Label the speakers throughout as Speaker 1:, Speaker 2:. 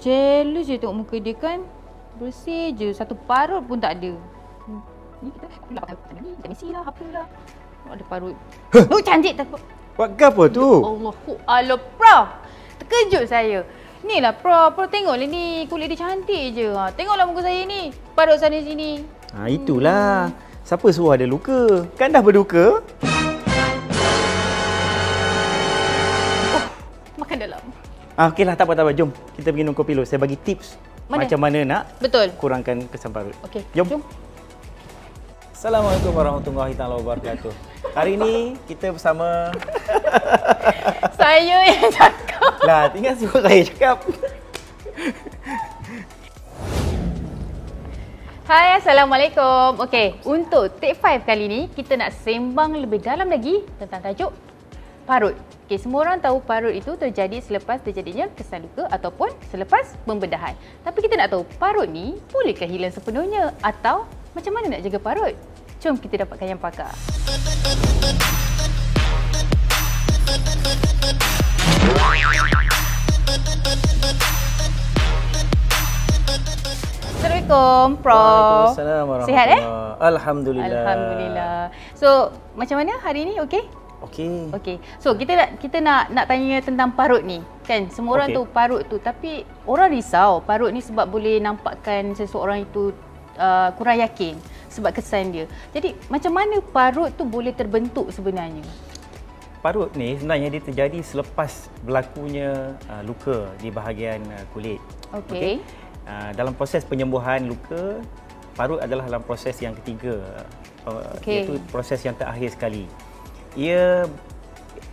Speaker 1: Jealous je tengok muka dia kan. Bersih je, satu parut pun tak ada. Ni kita pakai ni, Messi lah, apa lah. Ada parut. Oh, cantik tak?
Speaker 2: Buat apa tu?
Speaker 1: Allah, alo Prof. Terkejut saya. Ni lah Prof, tengoklah ni, kulit dia cantik je. Tengoklah muka saya ni, parut sana sini.
Speaker 2: Itulah. Siapa suruh ada luka? Kan dah berduka?
Speaker 1: Makan dalam.
Speaker 2: Okeylah, tak apa. Jom kita pergi minum kopi dulu. Saya bagi tips macam mana nak kurangkan kesan parut.
Speaker 1: Okey,
Speaker 2: jom. Assalamualaikum warahmatullahi wabarakatuh. Hari ini kita bersama
Speaker 1: saya yang cakap.
Speaker 2: Lah, tinggal suruh saya cakap.
Speaker 1: Hai, Assalamualaikum. Okey, untuk take 5 kali ni kita nak sembang lebih dalam lagi tentang tajuk parut. Okey, semua orang tahu parut itu terjadi selepas terjadinya kesan luka ataupun selepas pembedahan. Tapi kita nak tahu parut ni bolehkah hilang sepenuhnya atau macam mana nak jaga parut? Jom kita dapatkan yang pakar. Assalamualaikum, Prof.
Speaker 2: Waalaikumsalam warahmatullahi.
Speaker 1: Sihat
Speaker 2: Alhamdulillah.
Speaker 1: Alhamdulillah. So, macam mana hari ni? Okey? Okey. So, kita nak tanya tentang parut ni. Kan semua orang tahu parut tu, tapi orang risau parut ni sebab boleh nampakkan seseorang itu kurang yakin sebab kesan dia. Jadi, macam mana parut tu boleh terbentuk sebenarnya?
Speaker 2: Parut ni sebenarnya dia terjadi selepas berlakunya luka di bahagian kulit. Okey. Dalam proses penyembuhan luka, parut adalah dalam proses yang ketiga. Iaitu proses yang terakhir sekali. Ia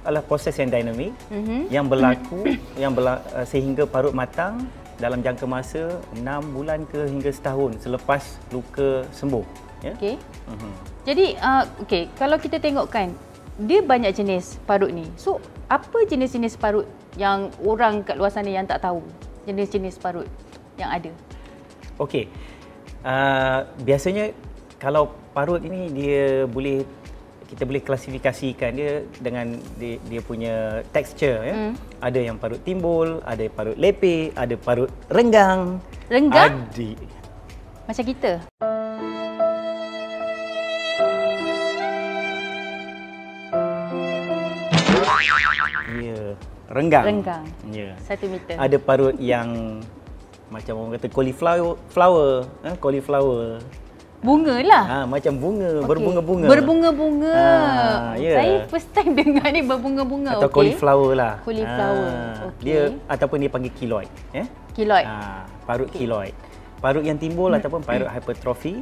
Speaker 2: adalah proses yang dinamik yang berlaku sehingga parut matang dalam jangka masa 6 bulan ke hingga setahun selepas luka sembuh. Ya?
Speaker 1: Okey. Jadi kalau kita tengokkan dia banyak jenis parut ni. So, apa jenis-jenis parut yang orang kat luar sana yang tak tahu? Jenis-jenis parut yang ada.
Speaker 2: Okey. Biasanya kalau parut ini kita boleh klasifikasikan dia dengan dia punya tekstur ya. Ada yang parut timbul, ada parut lepeh, ada parut renggang.
Speaker 1: Renggang? Macam kita.
Speaker 2: Ya, renggang.
Speaker 1: Renggang.
Speaker 2: Ya.
Speaker 1: 1 meter.
Speaker 2: Ada parut yang macam orang kata cauliflower.
Speaker 1: Bunga lah.
Speaker 2: Macam bunga, berbunga-bunga.
Speaker 1: Berbunga-bunga.
Speaker 2: Ya.
Speaker 1: Saya first time dengar ni berbunga-bunga.
Speaker 2: Atau cauliflower lah.
Speaker 1: Cauliflower.
Speaker 2: Dia ataupun dia panggil keloid, ya.
Speaker 1: Keloid.
Speaker 2: Parut keloid. Parut yang timbul ataupun parut hypertrophy.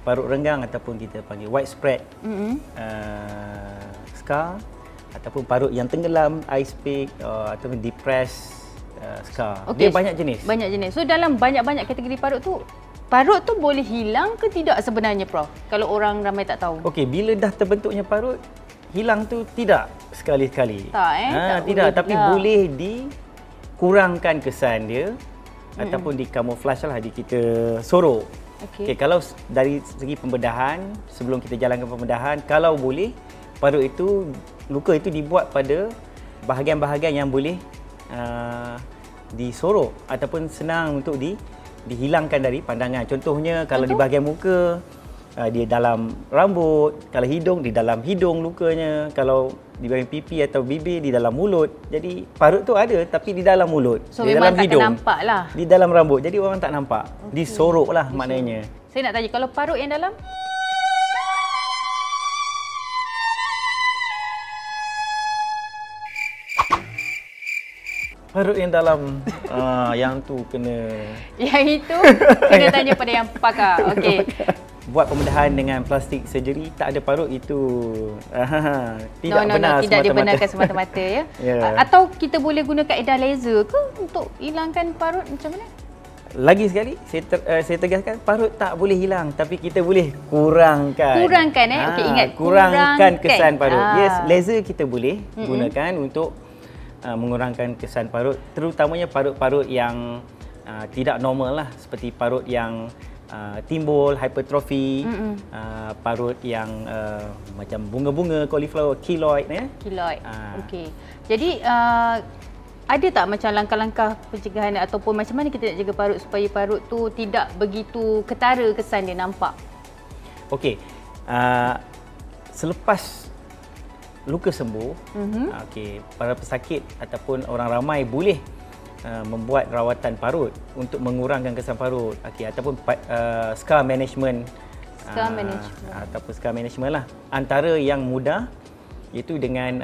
Speaker 2: Parut renggang ataupun kita panggil widespread. Scar ataupun parut yang tenggelam, ice pick ataupun depressed scar. Dia banyak jenis.
Speaker 1: Banyak jenis. So dalam banyak-banyak kategori parut tu boleh hilang ke tidak sebenarnya, Prof? Kalau orang ramai tak tahu.
Speaker 2: Okey, bila dah terbentuknya parut, hilang tu tidak sekali-sekali.
Speaker 1: Tak
Speaker 2: tidak, tapi boleh dikurangkan kesan dia ataupun dikamuflase lah, kita sorok. Okey, kalau dari segi pembedahan, sebelum kita jalankan pembedahan, kalau boleh luka itu dibuat pada bahagian-bahagian yang boleh disorok ataupun senang untuk dihilangkan dari pandangan. Contohnya kalau di bahagian muka, dia dalam rambut, kalau hidung di dalam hidung lukanya, kalau di bahagian pipi atau bibir di dalam mulut. Jadi parut tu ada tapi di dalam mulut,
Speaker 1: so,
Speaker 2: di dalam hidung,
Speaker 1: nampak lah.
Speaker 2: Di dalam rambut. Jadi orang tak nampak. Disorok lah maknanya.
Speaker 1: Saya nak tanya, kalau parut yang dalam?
Speaker 2: Parut yang dalam, yang tu kena...
Speaker 1: Yang itu kena tanya pada yang pakar. Okey.
Speaker 2: Buat pembedahan dengan plastik surgery, tak ada parut itu tidak benar.
Speaker 1: Tidak dibenarkan semata-mata ya. Atau kita boleh guna kaedah laser ke untuk hilangkan parut, macam mana?
Speaker 2: Lagi sekali, saya tegaskan, parut tak boleh hilang, tapi kita boleh kurangkan.
Speaker 1: Okey, ingat,
Speaker 2: kurangkan kesan parut. Yes, laser kita boleh gunakan untuk mengurangkan kesan parut, terutamanya parut-parut yang tidak normal lah, seperti parut yang timbul, hypertrophy, parut yang macam bunga-bunga, cauliflower, keloid.
Speaker 1: Keloid. Okey. Jadi ada tak macam langkah-langkah pencegahan ataupun macam mana kita nak jaga parut supaya parut tu tidak begitu ketara kesan dia nampak?
Speaker 2: Okey. Selepas luka sembuh, okey, para pesakit ataupun orang ramai boleh membuat rawatan parut untuk mengurangkan kesan parut, okey, ataupun scar management. Ataupun scar management lah. Antara yang mudah iaitu dengan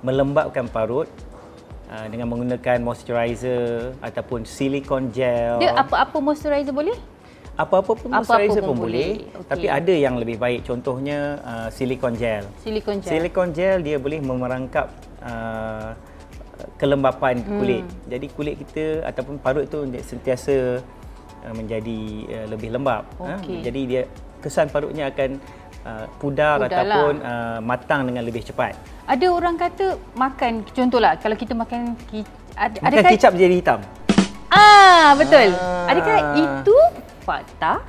Speaker 2: melembabkan parut dengan menggunakan moisturizer ataupun silicone gel.
Speaker 1: Dia apa-apa moisturizer boleh?
Speaker 2: Apa-apa pun moisturizer pun boleh. Okay. Tapi ada yang lebih baik, contohnya silicone gel. Silicone gel dia boleh memerangkap kelembapan kulit. Jadi kulit kita ataupun parut tu sentiasa menjadi lebih lembap. Jadi dia kesan parutnya akan pudar ataupun matang dengan lebih cepat.
Speaker 1: Ada orang kata makan, contohlah kalau kita makan
Speaker 2: makan kicap jadi hitam.
Speaker 1: Betul. Adakah itu fakta?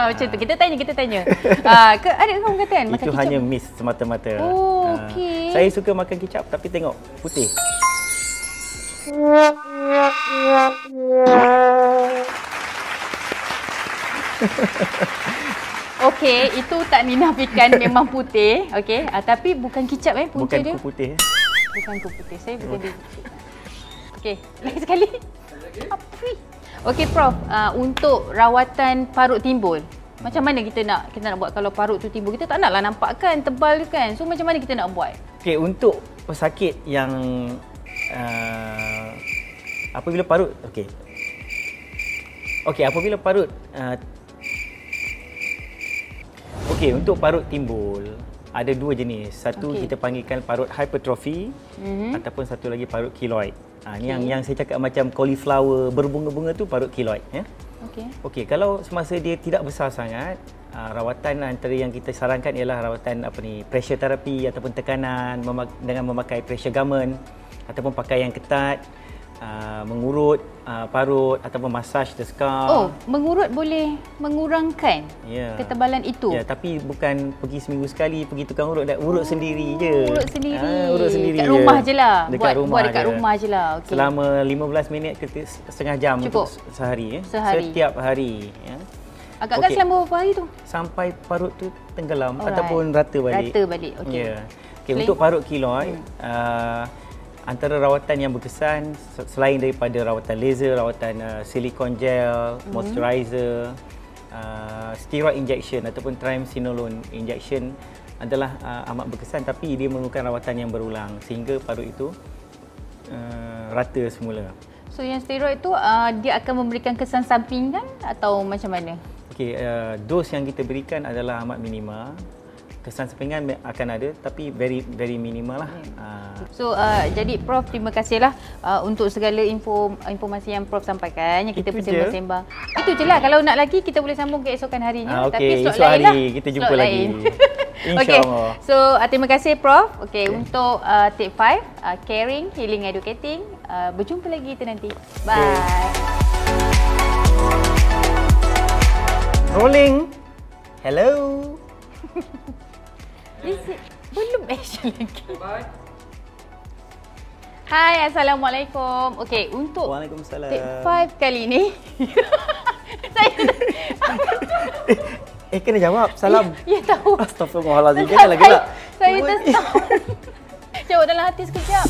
Speaker 1: Macam tu kita tanya. Ada orang kata kan makan
Speaker 2: itu
Speaker 1: kicap
Speaker 2: hanya miss semata-mata.
Speaker 1: Okey.
Speaker 2: Saya suka makan kicap tapi tengok putih.
Speaker 1: Okey, itu tak dinafikan memang putih. Okey, tapi bukan kicap punca dia.
Speaker 2: Bukan putih.
Speaker 1: Bukan putih. Saya bukan dia. Okey, lain sekali. Okey Prof, untuk rawatan parut timbul, macam mana kita nak buat kalau parut tu timbul? Kita tak naklah nampak kan tebal kan. So macam mana kita nak buat?
Speaker 2: Okey, untuk pesakit yang apabila parut apabila parut untuk parut timbul ada dua jenis. Satu kita panggilkan parut hypertrophy ataupun satu lagi parut keloid. Ni yang saya cakap macam cauliflower berbunga-bunga tu parut keloid ya. Okey, kalau semasa dia tidak besar sangat, rawatan antara yang kita sarankan ialah rawatan pressure therapy ataupun tekanan dengan memakai pressure garment ataupun pakaian ketat, mengurut parut ataupun massage the scalp.
Speaker 1: Mengurut boleh mengurangkan ketebalan itu.
Speaker 2: Ya, tapi bukan pergi seminggu sekali pergi tukang urut, urut sendiri je.
Speaker 1: Urut sendiri.
Speaker 2: Urut sendiri
Speaker 1: kat rumah je lah.
Speaker 2: Buat
Speaker 1: dekat rumah je lah. Okay.
Speaker 2: Selama 15 minit ke setengah jam untuk sehari. Setiap hari. Ya.
Speaker 1: Agak-agak selama berapa hari tu?
Speaker 2: Sampai parut tu tenggelam ataupun rata balik.
Speaker 1: Okey.
Speaker 2: Ya. Okey, untuk parut keloid, antara rawatan yang berkesan selain daripada rawatan laser, rawatan silicone gel, moisturizer, steroid injection ataupun triamcinolone injection adalah amat berkesan, tapi dia memerlukan rawatan yang berulang sehingga parut itu rata semula.
Speaker 1: So yang steroid tu dia akan memberikan kesan sampingan atau macam mana?
Speaker 2: Okey, dos yang kita berikan adalah amat minima. Kesan sampingan akan ada tapi very minimal lah.
Speaker 1: So jadi Prof, terima kasihlah untuk segala informasi yang Prof sampaikan yang kita bersembang-sembang. Itu je lah. Kalau nak lagi kita boleh sambung keesokan harinya.
Speaker 2: Tapi esok hari lah. Kita jumpa lagi. InsyaAllah.
Speaker 1: So terima kasih Prof. Untuk Tip 5 Caring, Healing, Educating. Berjumpa lagi kita nanti. Bye.
Speaker 2: Rolling. Hello.
Speaker 1: Belum action lagi. Hai, Assalamualaikum. Okey, untuk
Speaker 2: Waalaikumsalam.
Speaker 1: Tip 5 kali ni saya
Speaker 2: kena jawab salam.
Speaker 1: Ya tahu.
Speaker 2: Astagfirullahalazim. Janganlah gelak.
Speaker 1: Saya terstop. Jawab dalam hati sekejap.